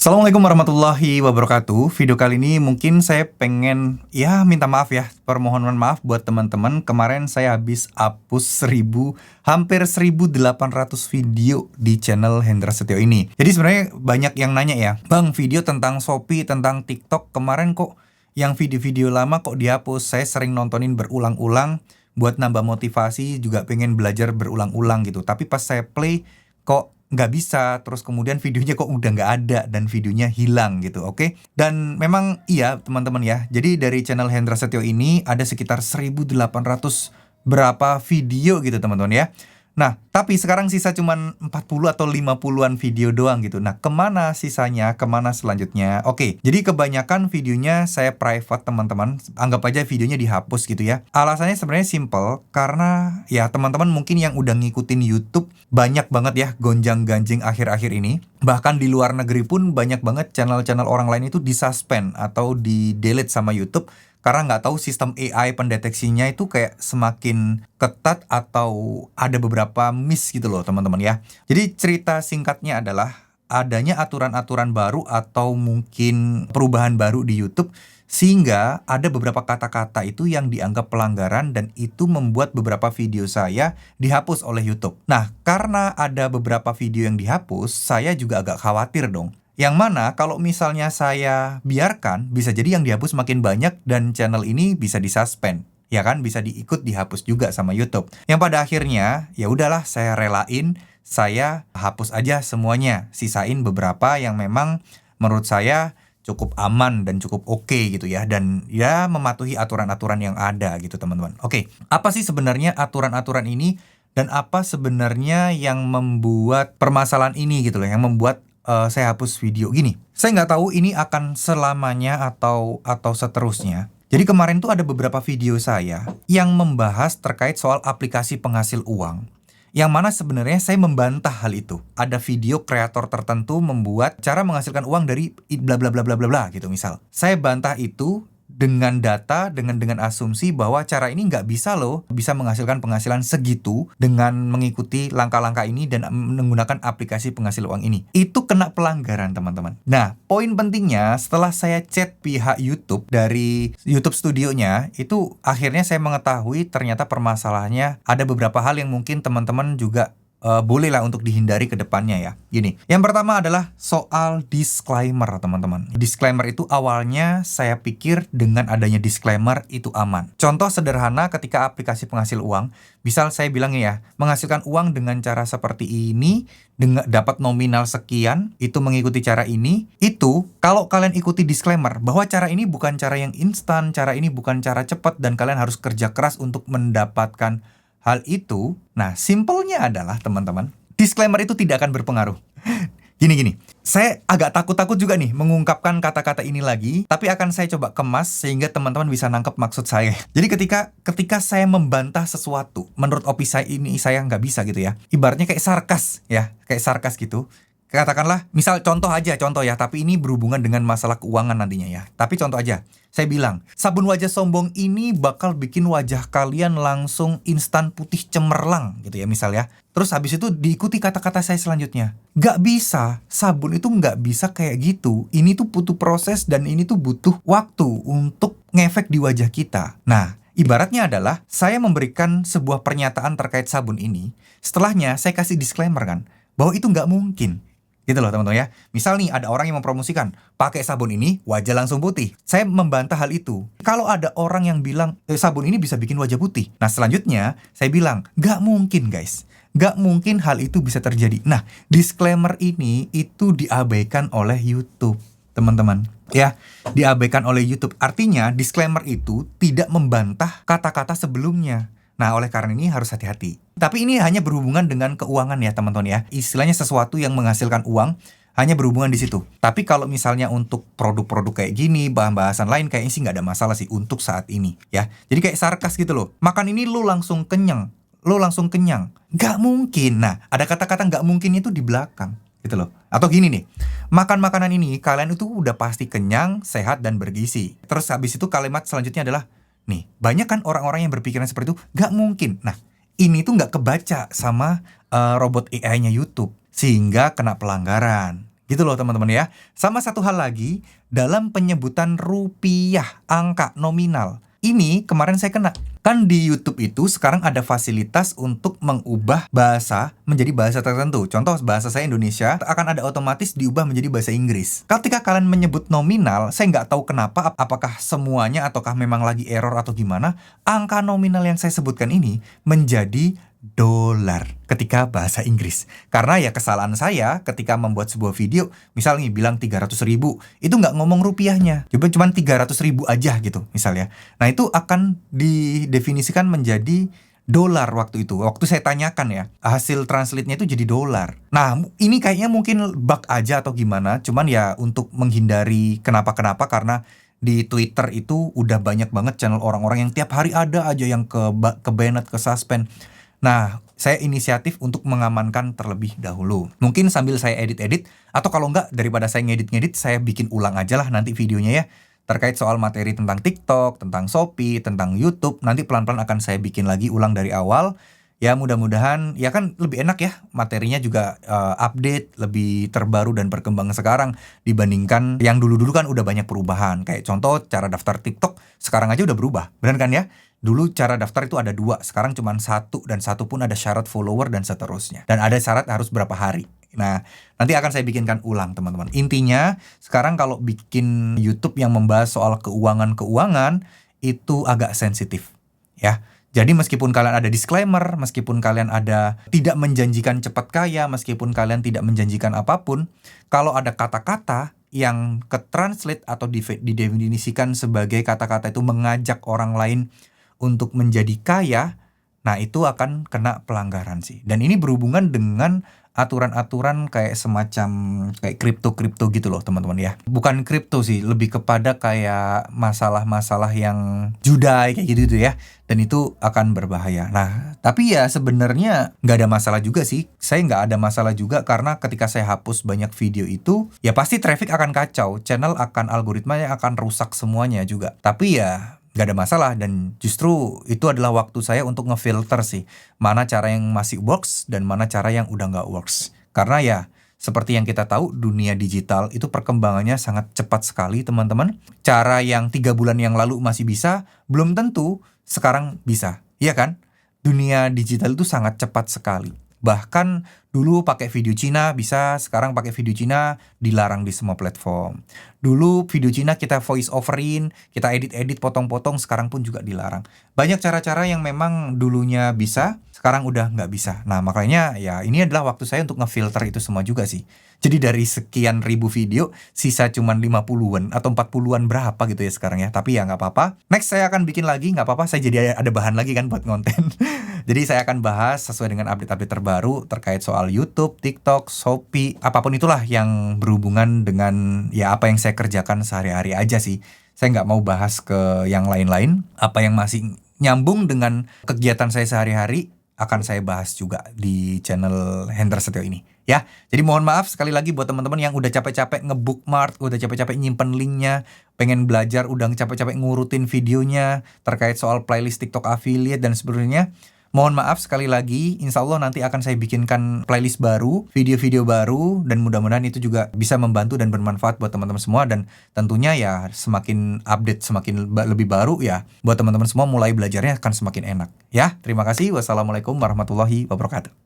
Assalamualaikum warahmatullahi wabarakatuh. Video kali ini mungkin saya pengen minta maaf ya. Permohonan maaf buat teman-teman. Kemarin saya habis hapus hampir 1.800 video di channel Hendra Setio ini. Jadi sebenarnya banyak yang nanya ya, "Bang, video tentang Shopee, tentang TikTok kemarin kok yang video-video lama kok dihapus?" Saya sering nontonin berulang-ulang buat nambah motivasi, juga pengen belajar berulang-ulang gitu. Tapi pas saya play kok nggak bisa, terus kemudian videonya kok udah nggak ada dan videonya hilang gitu, oke? Dan memang iya teman-teman ya, jadi dari channel Hendra Setio ini ada sekitar 1.800 berapa video gitu teman-teman ya. Nah, tapi sekarang sisa cuman 40 atau 50-an video doang gitu. Nah, kemana sisanya? Kemana selanjutnya? Oke, jadi kebanyakan videonya saya private teman-teman. Anggap aja videonya dihapus gitu ya. Alasannya sebenarnya simple, karena ya teman-teman mungkin yang udah ngikutin YouTube banyak banget ya gonjang-ganjing akhir-akhir ini. Bahkan di luar negeri pun banyak banget channel-channel orang lain itu disuspend atau di-delete sama YouTube. Karena nggak tahu sistem AI pendeteksinya itu kayak semakin ketat atau ada beberapa miss gitu loh teman-teman ya. Jadi cerita singkatnya adalah adanya aturan-aturan baru atau mungkin perubahan baru di YouTube, sehingga ada beberapa kata-kata itu yang dianggap pelanggaran dan itu membuat beberapa video saya dihapus oleh YouTube. Nah, karena ada beberapa video yang dihapus, saya juga agak khawatir dong. Yang mana kalau misalnya saya biarkan, bisa jadi yang dihapus makin banyak dan channel ini bisa disuspend. Ya kan, bisa dihapus juga sama YouTube. Yang pada akhirnya, ya udahlah saya relain, saya hapus aja semuanya. Sisain beberapa yang memang menurut saya cukup aman dan cukup oke gitu ya. Dan ya mematuhi aturan-aturan yang ada gitu teman-teman. Oke, apa sih sebenarnya aturan-aturan ini? Dan apa sebenarnya yang membuat permasalahan ini gitu loh, yang membuat saya hapus video gini. Saya nggak tahu ini akan selamanya atau seterusnya. Jadi kemarin tuh ada beberapa video saya yang membahas terkait soal aplikasi penghasil uang. Yang mana sebenarnya saya membantah hal itu. Ada video kreator tertentu membuat cara menghasilkan uang dari bla bla bla bla bla bla gitu misal. Saya bantah itu dengan data, dengan asumsi bahwa cara ini nggak bisa loh, bisa menghasilkan penghasilan segitu dengan mengikuti langkah-langkah ini dan menggunakan aplikasi penghasil uang ini. Itu kena pelanggaran teman-teman. Nah, poin pentingnya setelah saya chat pihak YouTube dari YouTube studionya, itu akhirnya saya mengetahui ternyata permasalahannya ada beberapa hal yang mungkin teman-teman juga bolehlah untuk dihindari ke depannya ya. Gini, yang pertama adalah soal disclaimer teman-teman. Disclaimer itu awalnya saya pikir dengan adanya disclaimer itu aman. Contoh sederhana ketika aplikasi penghasil uang, misal saya bilang ya, menghasilkan uang dengan cara seperti ini, dengan dapat nominal sekian, itu mengikuti cara ini, itu kalau kalian ikuti disclaimer bahwa cara ini bukan cara yang instan, cara ini bukan cara cepat dan kalian harus kerja keras untuk mendapatkan hal itu. Nah, simpelnya adalah teman-teman, disclaimer itu tidak akan berpengaruh. Gini, saya agak takut-takut juga nih mengungkapkan kata-kata ini lagi, tapi akan saya coba kemas sehingga teman-teman bisa nangkep maksud saya. Jadi ketika saya membantah sesuatu, menurut opini saya nggak bisa gitu ya. Ibaratnya kayak sarkas ya, kayak sarkas gitu. Katakanlah, misal contoh ya, tapi ini berhubungan dengan masalah keuangan nantinya ya. Tapi contoh aja, saya bilang, sabun wajah sombong ini bakal bikin wajah kalian langsung instan putih cemerlang gitu ya misal ya. Terus habis itu diikuti kata-kata saya selanjutnya. Gak bisa, sabun itu gak bisa kayak gitu. Ini tuh butuh proses dan ini tuh butuh waktu untuk ngefek di wajah kita. Nah, ibaratnya adalah saya memberikan sebuah pernyataan terkait sabun ini. Setelahnya saya kasih disclaimer kan, bahwa itu gak mungkin. Gitu loh teman-teman ya. Misal nih ada orang yang mempromosikan, pakai sabun ini wajah langsung putih. Saya membantah hal itu. Kalau ada orang yang bilang sabun ini bisa bikin wajah putih. Nah selanjutnya saya bilang, gak mungkin guys. Gak mungkin hal itu bisa terjadi. Nah, disclaimer ini itu diabaikan oleh YouTube, teman-teman. Ya, diabaikan oleh YouTube. Artinya disclaimer itu tidak membantah kata-kata sebelumnya. Nah, oleh karena ini harus hati-hati. Tapi ini hanya berhubungan dengan keuangan ya teman-teman ya. Istilahnya sesuatu yang menghasilkan uang hanya berhubungan di situ. Tapi kalau misalnya untuk produk-produk kayak gini, bahan-bahasan lain kayaknya sih nggak ada masalah sih untuk saat ini ya. Jadi kayak sarkas gitu loh. Makan ini lu langsung kenyang. Nggak mungkin. Nah, ada kata-kata nggak mungkin itu di belakang gitu loh. Atau gini nih, makan makanan ini kalian itu udah pasti kenyang, sehat, dan bergizi. Terus habis itu kalimat selanjutnya adalah, nih, banyak kan orang-orang yang berpikiran seperti itu, gak mungkin. Nah, ini tuh gak kebaca sama robot AI-nya YouTube, sehingga kena pelanggaran. Gitu loh teman-teman ya. Sama satu hal lagi, dalam penyebutan rupiah, angka nominal. Ini kemarin saya kena. Kan di YouTube itu sekarang ada fasilitas untuk mengubah bahasa menjadi bahasa tertentu. Contoh bahasa saya Indonesia, akan ada otomatis diubah menjadi bahasa Inggris. Ketika kalian menyebut nominal, saya nggak tahu kenapa, apakah semuanya ataukah memang lagi error atau gimana, angka nominal yang saya sebutkan ini menjadi dolar ketika bahasa Inggris. Karena ya kesalahan saya ketika membuat sebuah video, misalnya bilang 300.000, itu nggak ngomong rupiahnya. Cuma 300.000 aja gitu misalnya. Nah itu akan didefinisikan menjadi dolar waktu itu. Waktu saya tanyakan ya, hasil translate-nya itu jadi dolar. Nah ini kayaknya mungkin bug aja atau gimana. Cuman ya untuk menghindari kenapa-kenapa, karena di Twitter itu udah banyak banget channel orang-orang yang tiap hari ada aja yang ke banned, ke suspend. Nah, saya inisiatif untuk mengamankan terlebih dahulu. Mungkin sambil saya edit-edit, atau kalau enggak, daripada saya ngedit-ngedit, saya bikin ulang aja lah nanti videonya ya. Terkait soal materi tentang TikTok, tentang Shopee, tentang YouTube, nanti pelan-pelan akan saya bikin lagi ulang dari awal. Ya mudah-mudahan, ya kan lebih enak ya, materinya juga update, lebih terbaru dan berkembang sekarang dibandingkan yang dulu-dulu kan udah banyak perubahan. Kayak contoh cara daftar TikTok, sekarang aja udah berubah, benar kan ya? Dulu cara daftar itu ada 2, sekarang cuma 1, dan 1 pun ada syarat follower dan seterusnya. Dan ada syarat harus berapa hari. Nah, nanti akan saya bikinkan ulang teman-teman. Intinya, sekarang kalau bikin YouTube yang membahas soal keuangan-keuangan, itu agak sensitif, ya. Jadi meskipun kalian ada disclaimer, meskipun kalian ada tidak menjanjikan cepat kaya, meskipun kalian tidak menjanjikan apapun, kalau ada kata-kata yang ke-translate atau didefinisikan sebagai kata-kata itu mengajak orang lain untuk menjadi kaya, nah itu akan kena pelanggaran sih. Dan ini berhubungan dengan aturan-aturan kayak semacam kayak kripto-kripto gitu loh teman-teman ya. Bukan kripto sih, lebih kepada kayak masalah-masalah yang judai kayak gitu ya. Dan itu akan berbahaya. Nah, tapi ya sebenarnya nggak ada masalah juga sih. Saya nggak ada masalah juga karena ketika saya hapus banyak video itu, ya pasti traffic akan kacau. Channel akan, algoritmanya akan rusak semuanya juga. Tapi ya nggak ada masalah, dan justru itu adalah waktu saya untuk ngefilter sih mana cara yang masih works dan mana cara yang udah nggak works. Karena ya seperti yang kita tahu, dunia digital itu perkembangannya sangat cepat sekali teman-teman. Cara yang 3 bulan yang lalu masih bisa, belum tentu sekarang bisa, iya kan? Dunia digital itu sangat cepat sekali. Bahkan dulu pakai video Cina bisa, sekarang pakai video Cina dilarang di semua platform. Dulu video Cina kita voice overin, kita edit-edit, potong-potong, sekarang pun juga dilarang. Banyak cara-cara yang memang dulunya bisa, sekarang udah nggak bisa. Nah makanya ya ini adalah waktu saya untuk ngefilter itu semua juga sih. Jadi dari sekian ribu video, sisa cuman 50-an atau 40-an berapa gitu ya sekarang ya. Tapi ya nggak apa-apa. Next saya akan bikin lagi, nggak apa-apa. Saya jadi ada bahan lagi kan buat konten. Jadi saya akan bahas sesuai dengan update-update terbaru terkait soal YouTube, TikTok, Shopee, apapun itulah yang berhubungan dengan ya apa yang saya kerjakan sehari-hari aja sih. Saya nggak mau bahas ke yang lain-lain. Apa yang masih nyambung dengan kegiatan saya sehari-hari akan saya bahas juga di channel Hendra Setio ini ya. Jadi mohon maaf sekali lagi buat teman-teman yang udah capek-capek ngebookmark, udah capek-capek nyimpen linknya, pengen belajar, udah capek-capek ngurutin videonya terkait soal playlist TikTok affiliate dan sebagainya. Mohon maaf sekali lagi, insya Allah nanti akan saya bikinkan playlist baru, video-video baru, dan mudah-mudahan itu juga bisa membantu dan bermanfaat buat teman-teman semua. Dan tentunya ya semakin update, semakin lebih baru ya, buat teman-teman semua mulai belajarnya akan semakin enak. Ya, terima kasih. Wassalamualaikum warahmatullahi wabarakatuh.